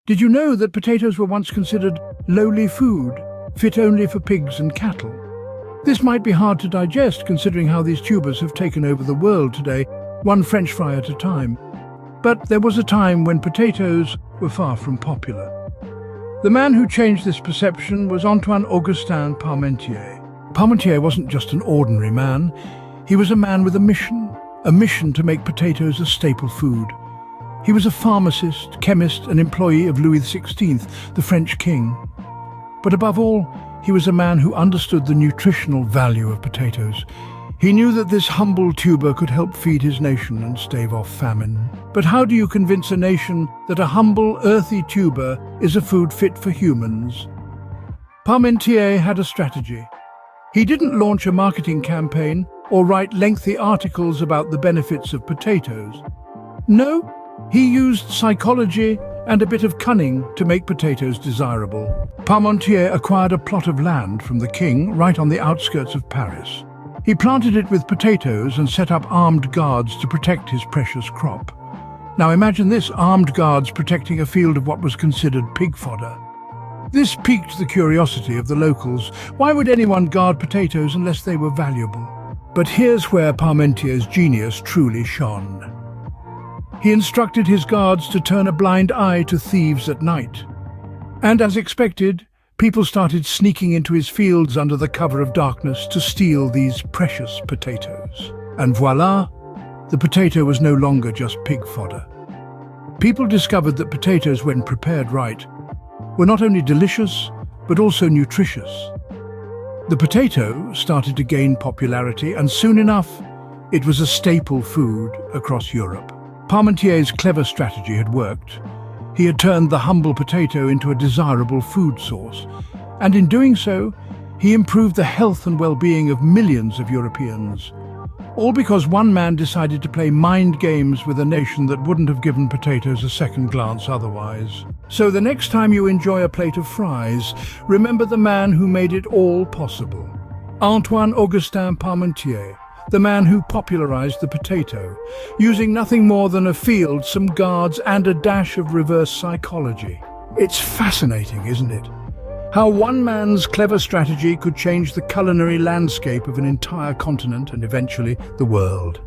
Did you know that potatoes were once considered lowly food, fit only for pigs and cattle? This might be hard to digest considering how these tubers have taken over the world today, one French fry at a time. But there was a time when potatoes were far from popular. The man who changed this perception was Antoine Augustin Parmentier. Parmentier wasn't just an ordinary man. He was a man with a mission to make potatoes a staple food. He was a pharmacist, chemist, and employee of Louis XVI, the French king. But above all, he was a man who understood the nutritional value of potatoes. He knew that this humble tuber could help feed his nation and stave off famine. But how do you convince a nation that a humble, earthy tuber is a food fit for humans? Parmentier had a strategy. He didn't launch a marketing campaign or write lengthy articles about the benefits of potatoes. No, he used psychology and a bit of cunning to make potatoes desirable. Parmentier acquired a plot of land from the king right on the outskirts of Paris. He planted it with potatoes and set up armed guards to protect his precious crop. Now imagine this, armed guards protecting a field of what was considered pig fodder. This piqued the curiosity of the locals. Why would anyone guard potatoes unless they were valuable? But here's where Parmentier's genius truly shone. He instructed his guards to turn a blind eye to thieves at night. And as expected, people started sneaking into his fields under the cover of darkness to steal these precious potatoes. And voila, the potato was no longer just pig fodder. People discovered that potatoes, when prepared right, were not only delicious, but also nutritious. The potato started to gain popularity, and soon enough, it was a staple food across Europe. Parmentier's clever strategy had worked. He had turned the humble potato into a desirable food source, and in doing so, he improved the health and well-being of millions of Europeans. All because one man decided to play mind games with a nation that wouldn't have given potatoes a second glance otherwise. So the next time you enjoy a plate of fries, remember the man who made it all possible. Antoine Augustin Parmentier, the man who popularized the potato, using nothing more than a field, some guards, and a dash of reverse psychology. It's fascinating, isn't it? How one man's clever strategy could change the culinary landscape of an entire continent and eventually the world.